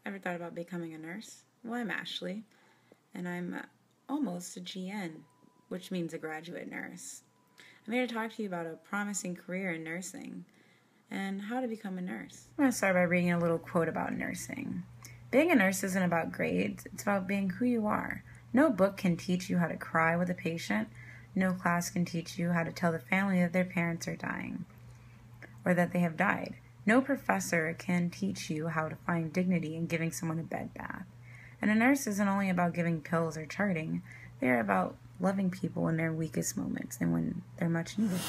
Ever thought about becoming a nurse? Well, I'm Ashley, and I'm almost a GN, which means a graduate nurse. I'm here to talk to you about a promising career in nursing and how to become a nurse. I'm going to start by reading a little quote about nursing. Being a nurse isn't about grades, it's about being who you are. No book can teach you how to cry with a patient. No class can teach you how to tell the family that their parents are dying or that they have died. No professor can teach you how to find dignity in giving someone a bed bath. And a nurse isn't only about giving pills or charting. They're about loving people in their weakest moments and when they're much needed.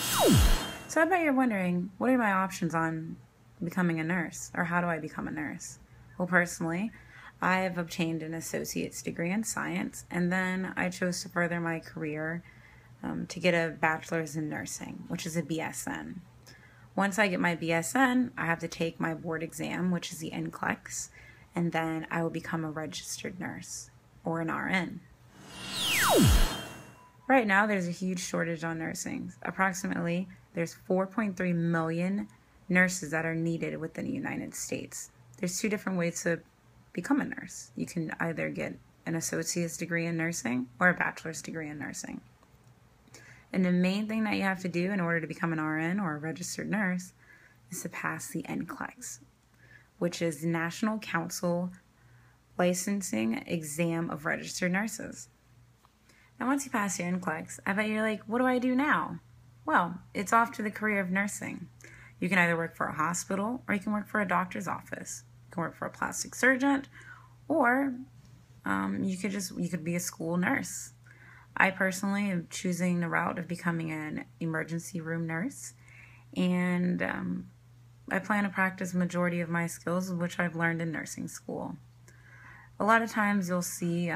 So I bet you're wondering, what are my options on becoming a nurse? Or how do I become a nurse? Well, personally, I've obtained an associate's degree in science, and then I chose to further my career to get a bachelor's in nursing, which is a BSN. Once I get my BSN, I have to take my board exam, which is the NCLEX, and then I will become a registered nurse, or an RN. Right now, there's a huge shortage on nursing. Approximately, there's 4.3 million nurses that are needed within the United States. There's two different ways to become a nurse. You can either get an associate's degree in nursing or a bachelor's degree in nursing. And the main thing that you have to do in order to become an RN or a registered nurse is to pass the NCLEX, which is the National Council Licensing Exam of Registered Nurses. Now, once you pass your NCLEX, I bet you're like, what do I do now? Well, it's off to the career of nursing. You can either work for a hospital or you can work for a doctor's office. You can work for a plastic surgeon, or you could be a school nurse. I personally am choosing the route of becoming an emergency room nurse, and I plan to practice the majority of my skills, which I've learned in nursing school. A lot of times you'll see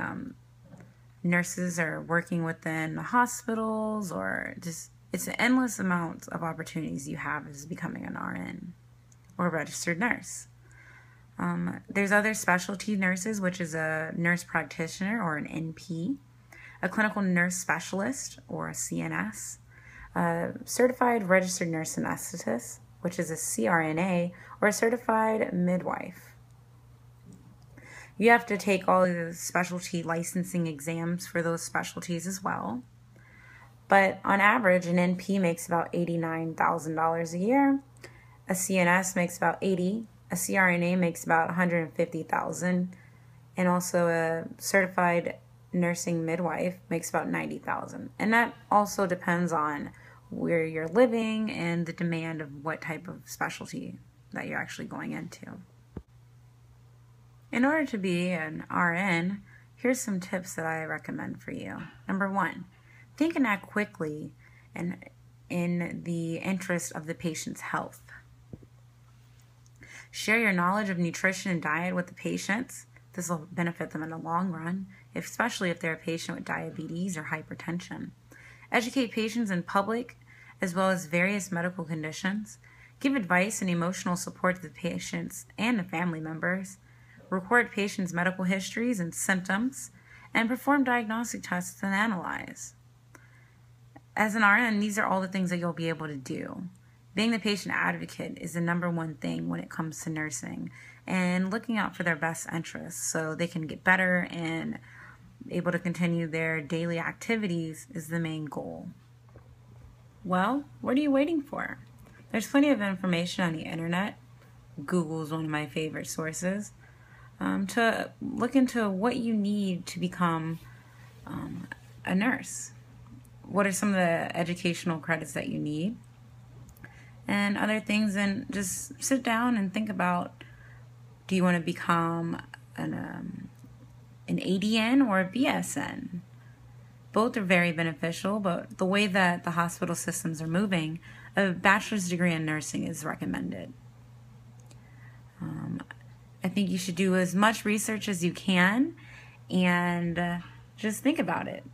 nurses are working within the hospitals, or just it's an endless amount of opportunities you have as becoming an RN or a registered nurse. There's other specialty nurses, which is a nurse practitioner or an NP, a clinical nurse specialist or a CNS, a certified registered nurse anesthetist, which is a CRNA, or a certified midwife. You have to take all of the specialty licensing exams for those specialties as well. But on average, an NP makes about $89,000 a year. A CNS makes about $80,000. A CRNA makes about $150,000. And also a certified nursing midwife makes about $90,000. And that also depends on where you're living and the demand of what type of specialty that you're actually going into. In order to be an RN, here's some tips that I recommend for you. Number one, think and act quickly and in the interest of the patient's health. Share your knowledge of nutrition and diet with the patients. This will benefit them in the long run, especially if they're a patient with diabetes or hypertension. Educate patients in public as well as various medical conditions. Give advice and emotional support to the patients and the family members. Record patients' medical histories and symptoms, and perform diagnostic tests and analyze. As an RN, these are all the things that you'll be able to do. Being the patient advocate is the number one thing when it comes to nursing, and looking out for their best interests so they can get better and able to continue their daily activities is the main goal. Well, what are you waiting for? There's plenty of information on the internet. Google is one of my favorite sources. To look into what you need to become a nurse. What are some of the educational credits that you need? And other things, and just sit down and think about, do you want to become an ADN or a BSN? Both are very beneficial, but the way that the hospital systems are moving, a bachelor's degree in nursing is recommended. I think you should do as much research as you can and just think about it.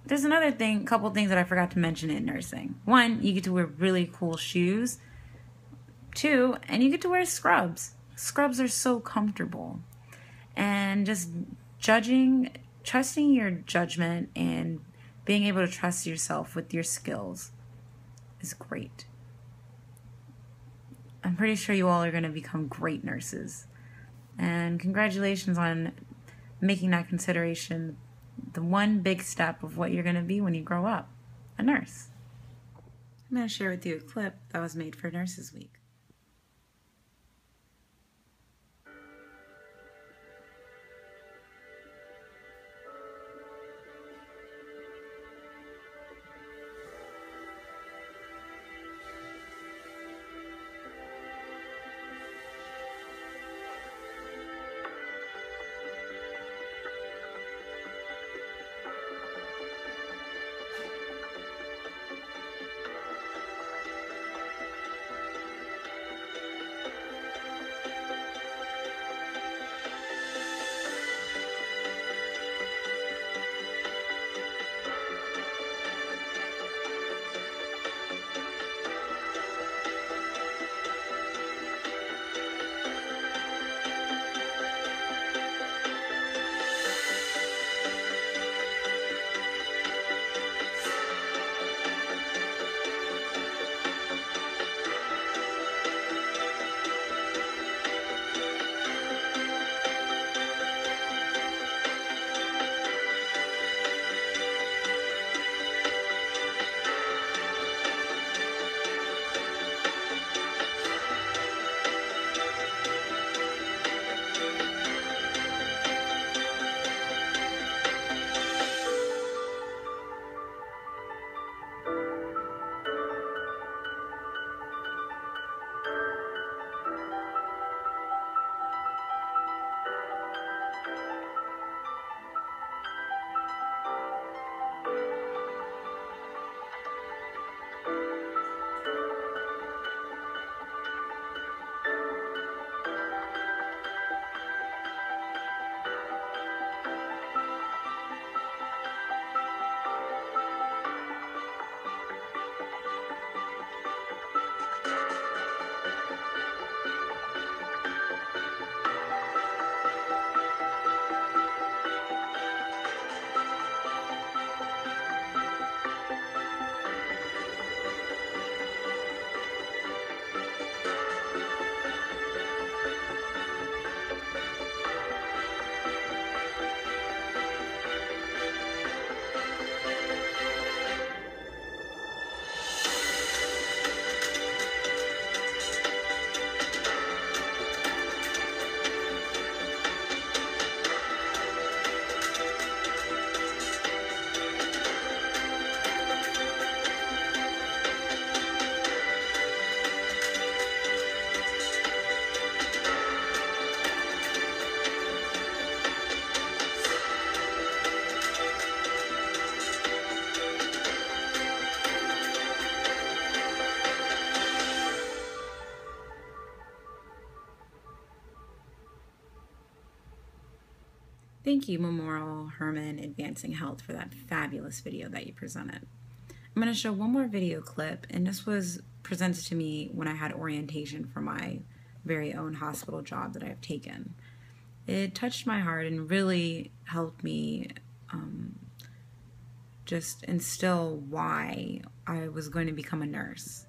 There's another couple things that I forgot to mention in nursing. One, you get to wear really cool shoes. Two, and you get to wear scrubs. Scrubs are so comfortable. And just trusting your judgment and being able to trust yourself with your skills is great. I'm pretty sure you all are going to become great nurses. And congratulations on making that consideration the one big step of what you're going to be when you grow up, a nurse. I'm going to share with you a clip that was made for Nurses Week. Thank you, Memorial Hermann Advancing Health, for that fabulous video that you presented. I'm going to show one more video clip, and this was presented to me when I had orientation for my very own hospital job that I've taken. It touched my heart and really helped me just instill why I was going to become a nurse.